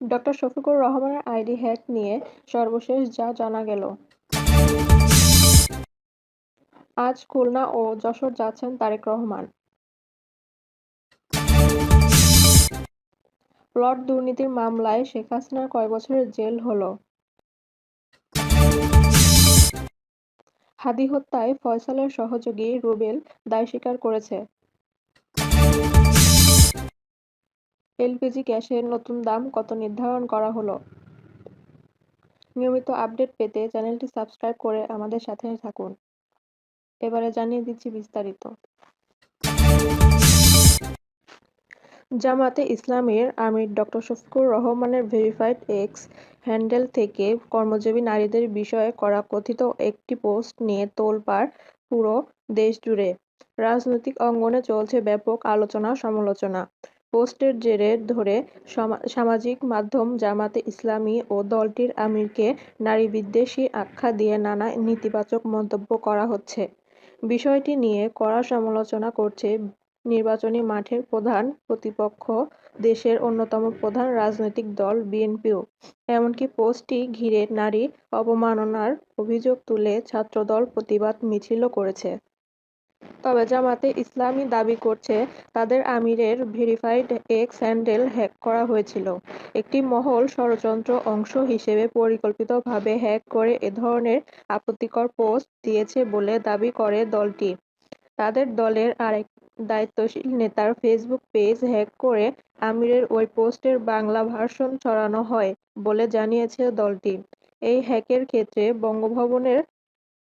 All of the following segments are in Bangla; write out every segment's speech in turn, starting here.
ডক্টর শফিকুর রহমানের আইডি হ্যাক নিয়ে সর্বশেষ যা জানা গেল। আজ খুলনা ও যশোর যাচ্ছেন তারেক রহমান। প্লট দুর্নীতির মামলায় শেখ হাসিনার কয় বছরের জেল হলো? হাদি হত্যায় ফয়সালের সহযোগী রুবেল দায় স্বীকার করেছে। এলপিজি গ্যাসের নতুন দাম কত নির্ধারণ করা হলো? নিয়মিত আপডেট পেতে চ্যানেলটি সাবস্ক্রাইব করে আমাদের সাথে থাকুন। এবারে জানিয়ে দিচ্ছি বিস্তারিত। জামায়াতে ইসলামীর আমির ডক্টর শফিকুর রহমানের ভেরিফাইড এক্স হ্যান্ডেল থেকে কর্মজীবী নারীদের বিষয়ে করা কথিত একটি পোস্ট নিয়ে তোলপাড় পুরো দেশ জুড়ে। রাজনৈতিক অঙ্গনে চলছে ব্যাপক আলোচনা-সমালোচনা। পোস্টের জের ধরে সামাজিক মাধ্যম জামায়াতে ইসলামী ও দলটির আমিরকে নারীবিদ্বেষী আখ্যা দিয়ে নানা নেতিবাচক মন্তব্য করা হচ্ছে। বিষয়টি নিয়ে কড়া সমালোচনা করছে নির্বাচনী মাঠের প্রধান প্রতিপক্ষ দেশের অন্যতম প্রধান রাজনৈতিক দল বিএনপিও। এমনকি পোস্টটি ঘিরে নারী অবমাননার অভিযোগ তুলে ছাত্রদল প্রতিবাদ মিছিলও করেছে। তবে জামায়াতে ইসলামী দাবি করছে তাদের আমিরের ভেরিফাইড এক্স হ্যান্ডেল হ্যাক করা হয়েছিল। একটি মহল ষড়যন্ত্র অংশ হিসেবে পরিকল্পিতভাবে হ্যাক করে এ ধরনের আপত্তিকর পোস্ট দিয়েছে বলে দাবি করে দলটি। তাদের দলের আরেক দায়িত্বশীল নেতার ফেসবুক পেজ হ্যাক করে আমিরের ওই পোস্টের বাংলা ভার্সন ছড়ানো হয় বলে জানিয়েছে দলটি। এই হ্যাকের ক্ষেত্রে বঙ্গভবনের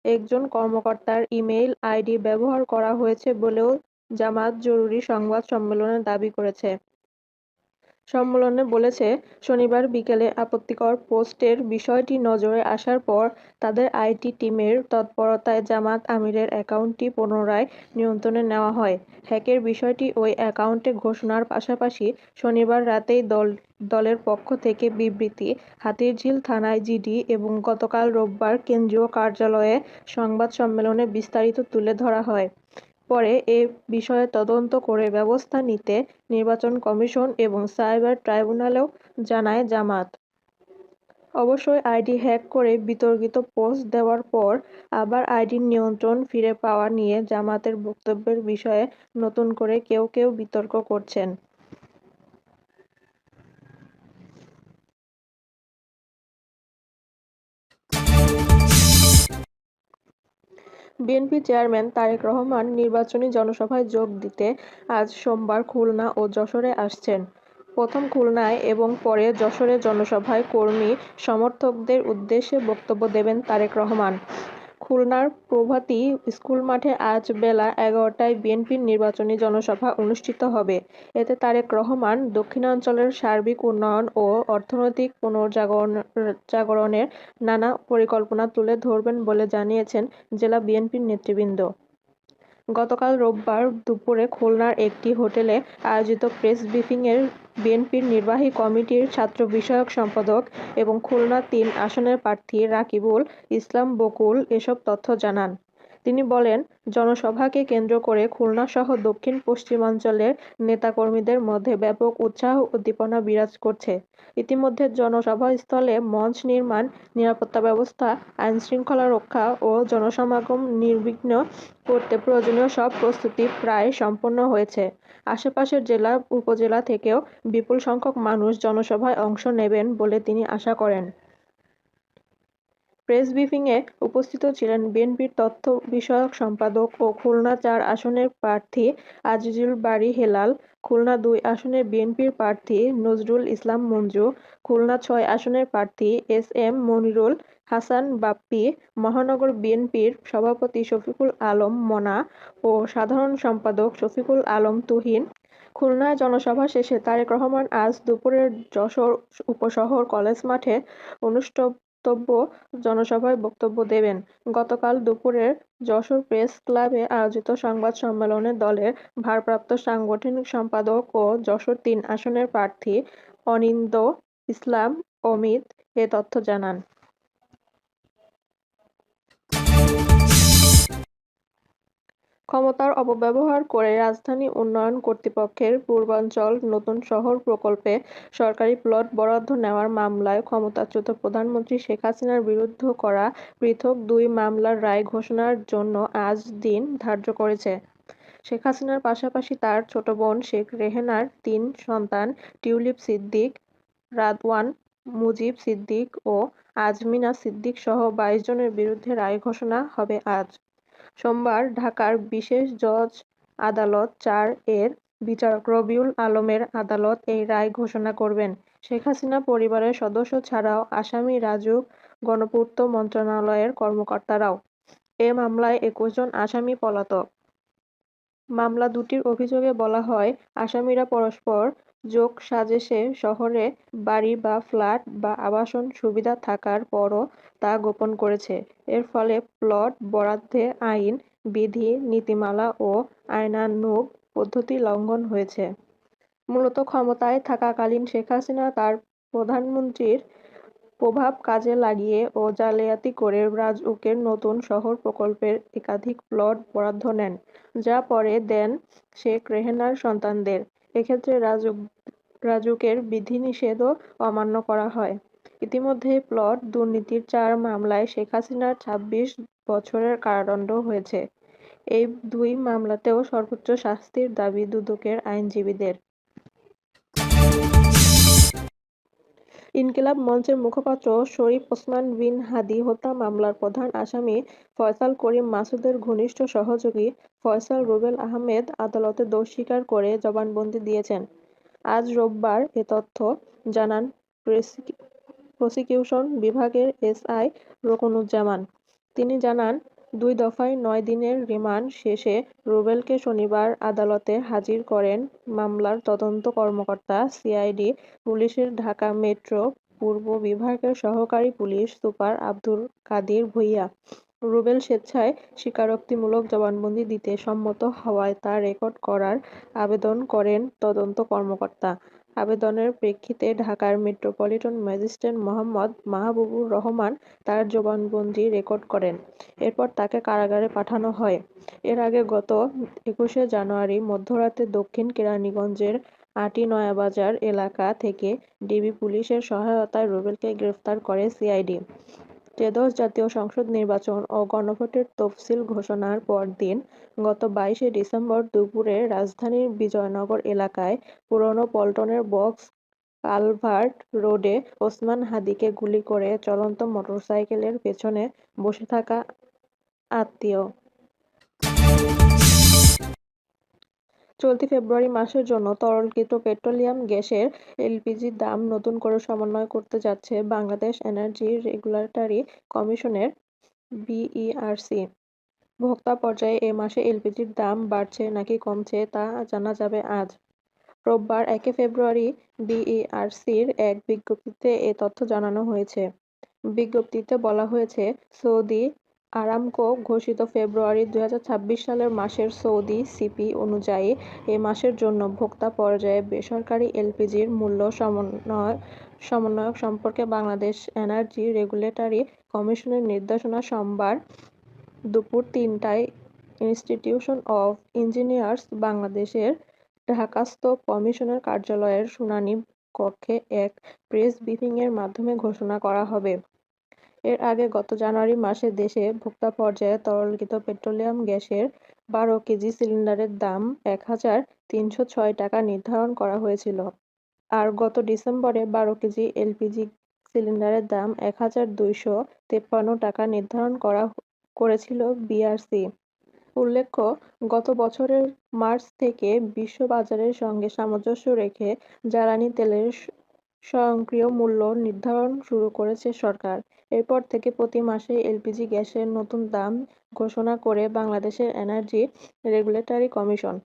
একজন কর্মকর্তার ইমেইল আইডি ব্যবহার করা হয়েছে বলেও জামায়াত জরুরি সংবাদ সম্মেলনে দাবি করেছে। সম্মেলনে বলেছে, শনিবার বিকেলে আপত্তিকর পোস্টের বিষয়টি নজরে আসার পর তাদের আইটি টিমের তৎপরতায় জামায়াত আমিরের অ্যাকাউন্টটি পুনরায় নিয়ন্ত্রণে নেওয়া হয়। হ্যাকের বিষয়টি ওই অ্যাকাউন্টে ঘোষণার পাশাপাশি শনিবার রাতেই দলের পক্ষ থেকে বিবৃতি, হাতিরঝিল থানায় জিডি এবং গতকাল রোববার কেন্দ্রীয় কার্যালয়ে সংবাদ সম্মেলনে বিস্তারিত তুলে ধরা হয়। পরে এ বিষয়ে তদন্ত করে ব্যবস্থা নিতে নির্বাচন কমিশন এবং সাইবার ট্রাইব্যুনালেও জানায় জামায়াত। অবশ্যই আইডি হ্যাক করে বিতর্কিত পোস্ট দেওয়ার পর আবার আইডির নিয়ন্ত্রণ ফিরে পাওয়া নিয়ে জামায়াতের বক্তব্যের বিষয়ে নতুন করে কেউ কেউ বিতর্ক করছেন। বিএনপি চেয়ারম্যান তারেক রহমান নির্বাচনী জনসভায় যোগ দিতে আজ সোমবার খুলনা ও যশোরে আসছেন। প্রথম খুলনায় এবং পরে যশোরে জনসভায় কর্মী সমর্থকদের উদ্দেশ্যে বক্তব্য দেবেন তারেক রহমান। খুলনার প্রভাতী স্কুল মাঠে আজ বেলা 11টায় বিএনপির নির্বাচনী জনসভা অনুষ্ঠিত হবে। এতে তারেক রহমান দক্ষিণাঞ্চলের সার্বিক উন্নয়ন ও অর্থনৈতিক পুনর্জাগরণের নানা পরিকল্পনা তুলে ধরবেন বলে জানিয়েছেন জেলা বিএনপির নেতৃবৃন্দ। গতকাল রোববার দুপুরে খুলনার একটি হোটেলে আয়োজিত প্রেস ব্রিফিংয়ে বিএনপির নির্বাহী কমিটির ছাত্র বিষয়ক সম্পাদক এবং খুলনা-৩ আসনের প্রার্থী রাকিবুল ইসলাম বকুল এসব তথ্য জানান। তিনি বলেন, জনসভাকে কেন্দ্র করে খুলনাসহ দক্ষিণ-পশ্চিমাঞ্চলের নেতাকর্মীদের মধ্যে ব্যাপক উৎসাহ-উদ্দীপনা বিরাজ করছে। ইতিমধ্যে জনসভাস্থলে মঞ্চ নির্মাণ, নিরাপত্তা ব্যবস্থা, আইনশৃঙ্খলা রক্ষা ও জনসমাগম নির্বিঘ্ন করতে প্রয়োজনীয় সব প্রস্তুতি প্রায় সম্পন্ন হয়েছে। আশপাশের জেলা, উপজেলা থেকেও বিপুল সংখ্যক মানুষ জনসভায় অংশ নেবেন বলে তিনি আশা করেন। প্রেস ব্রিফিংয়ে উপস্থিত ছিলেন বিএনপির তথ্য বিষয়ক সম্পাদক ও খুলনা-৪ আসনের প্রার্থী আজিজুল বারী হেলাল, খুলনা-২ আসনের বিএনপির প্রার্থী নজরুল ইসলাম মঞ্জু, খুলনা-৬ আসনের প্রার্থী এস.এম. মনিরুল হাসান বাপ্পি, মহানগর বিএনপির সভাপতি শফিকুল আলম মনা ও সাধারণ সম্পাদক শফিকুল আলম তুহিন। খুলনায় জনসভা শেষে তারেক রহমান আজ দুপুরে যশোর উপশহর কলেজ মাঠে অনুষ্ঠিতব্য জনসভায় বক্তব্য দেবেন। গতকাল দুপুরে যশোর প্রেস ক্লাবে আয়োজিত সংবাদ সম্মেলনে দলের ভারপ্রাপ্ত সাংগঠনিক সম্পাদক ও যশোর-৩ আসনের প্রার্থী অনিন্দ্য ইসলাম অমিত এ তথ্য জানান। ক্ষমতার অপব্যবহার করে রাজধানী উন্নয়ন কর্তৃপক্ষের পূর্বাঞ্চল নতুন শহর প্রকল্পে সরকারি প্লট বরাদ্দ নেওয়ার মামলায় ক্ষমতাচ্যুত প্রধানমন্ত্রী শেখ হাসিনার বিরুদ্ধে করা পৃথক দুই মামলার রায় ঘোষণার জন্য আজ দিন ধার্য করেছে। শেখ হাসিনার পাশাপাশি তার ছোট বোন শেখ রেহেনার ৩ সন্তান টিউলিপ সিদ্দিক, রাদওয়ান, মুজিব সিদ্দিক ও আজমিনা সিদ্দিক সহ ২২ জনের বিরুদ্ধে রায় ঘোষণা হবে আজ। সোমবার ঢাকার বিশেষ জজ আদালত ৪ এর বিচারক রবিউল আলমের আদালত এই রায় ঘোষণা করবেন। শেখ হাসিনা পরিবারের সদস্য ছাড়াও আসামি রাজুক, গণপূর্ত মন্ত্রণালয়ের কর্মকর্তারাও। এ মামলায় ২১ জন আসামি পলাতক। মামলা দুটির অভিযোগে বলা হয়, আসামিরা পরস্পর যোগসাজশে শহরে বাড়ি বা ফ্ল্যাট বা আবাসন সুবিধা থাকার পরও তা গোপন করেছে। এর ফলে প্লট বরাদ্দে আইন, বিধি, নীতিমালা ও আইনানুগ পদ্ধতি লঙ্ঘন হয়েছে। মূলত ক্ষমতায় থাকাকালীন শেখ হাসিনা তার প্রধানমন্ত্রীর প্রভাব কাজে লাগিয়ে ও জালিয়াতি করে রাজউকের নতুন শহর প্রকল্পের একাধিক প্লট বরাদ্দ নেন, যা পরে দেন শেখ রেহেনার সন্তানদের। এক্ষেত্রে রাজউকের বিধিনিষেধও অমান্য করা হয়। ইতিমধ্যে প্লট দুর্নীতির ৪ মামলায় শেখ হাসিনার ২৬ বছরের কারাদণ্ড হয়েছে। এই দুই মামলাতেও সর্বোচ্চ শাস্তির দাবি দুদকের আইনজীবীদের। ইনকিলাব মঞ্চের মুখপাত্র শরীফ ওসমান বিন হাদী হত্যা মামলার প্রধান আসামি ফয়সাল করিম মাসুদের ঘনিষ্ঠ সহযোগী ফয়সাল রুবেল আহমেদ আদালতে দোষ স্বীকার করে জবানবন্দি দিয়েছেন। আজ রোববার এ তথ্য জানান প্রসিকিউশন বিভাগের এসআই রুকনুজ্জামান। তিনি জানান, ২ দফায় ৯ দিনের রিমান্ড শেষে রুবেলকে শনিবার আদালতে হাজির করেন মামলার তদন্ত কর্মকর্তা সিআইডি পুলিশের ঢাকা মেট্রো পূর্ব বিভাগের সহকারী পুলিশ সুপার আব্দুল কাদির ভূঁইয়া। রুবেল স্বেচ্ছায় স্বীকারোক্তিমূলক জবানবন্দি দিতে সম্মত হওয়ায় তা রেকর্ড করার আবেদন করেন তদন্ত কর্মকর্তা। আবেদনের প্রেক্ষিতে ঢাকার মেট্রোপলিটন ম্যাজিস্ট্রেট মোহাম্মদ মাহবুবুর রহমান তার জবানবন্দি রেকর্ড করেন। এরপর তাকে কারাগারে পাঠানো হয়। এর আগে গত ২১শে জানুয়ারি মধ্যরাতে দক্ষিণ কেরানীগঞ্জের আটি-নয়াবাজার এলাকা থেকে ডিবি পুলিশের সহায়তায় রুবেলকে গ্রেফতার করে সিআইডি। ত্রয়োদশ জাতীয় সংসদ নির্বাচন ও গণভোটের তফসিল ঘোষণার পরদিন গত ২২শে ডিসেম্বর দুপুরে রাজধানীর বিজয়নগর এলাকায় পুরনো পল্টনের বক্স কালভার্ট রোডে ওসমান হাদীকে গুলি করে চলন্ত মোটরসাইকেলের পেছনে বসে থাকা আত্মীয়। চলতি ফেব্রুয়ারি মাসের জন্য তরলকৃত পেট্রোলিয়াম গ্যাসের এলপিজির দাম নতুন করে সমন্বয় করতে যাচ্ছে বাংলাদেশ এনার্জি রেগুলেটরি কমিশনের বিইআরসি। ভোক্তা পর্যায়ে এ মাসে এলপিজির দাম বাড়ছে নাকি কমছে তা জানা যাবে আজ। রোববার ১ ফেব্রুয়ারি বিইআরসির এক বিজ্ঞপ্তিতে এ তথ্য জানানো হয়েছে। বিজ্ঞপ্তিতে বলা হয়েছে, সৌদি আরামকো ঘোষিত ফেব্রুয়ারি ২০২৬ সালের মাসের সৌদি সিপি অনুযায়ী এ মাসের জন্য ভোক্তা পর্যায়ে বেসরকারি এলপিজির মূল্য সমন্বয়ক সম্পর্কে বাংলাদেশ এনার্জি রেগুলেটরি কমিশনের নির্দেশনা সোমবার দুপুর ৩টায় ইনস্টিটিউশন অব ইঞ্জিনিয়ার্স বাংলাদেশের ঢাকাস্থ কমিশনের কার্যালয়ের শুনানি কক্ষে এক প্রেস ব্রিফিংয়ের মাধ্যমে ঘোষণা করা হবে। এর আগে গত জানুয়ারি মাসে দেশে ভোক্তা পর্যায়ে তরলকৃত পেট্রোলিয়াম গ্যাসের ১২ কেজি সিলিন্ডারের দাম ১,৩০৬ টাকা নির্ধারণ করা হয়েছিল। আর গত ডিসেম্বরে ১২ কেজি এলপিজি সিলিন্ডারের দাম ১,২৫৩ টাকা নির্ধারণ করেছিল বিইআরসি। উল্লেখ্য, গত বছরের মার্চ থেকে বিশ্ববাজারের সঙ্গে সামঞ্জস্য রেখে জ্বালানি তেলের স্বয়ংক্রিয় মূল্য নির্ধারণ শুরু করেছে সরকার। এরপর থেকে প্রতি মাসে এলপিজি গ্যাসের নতুন দাম ঘোষণা করে বাংলাদেশের এনার্জি রেগুলেটরি কমিশন।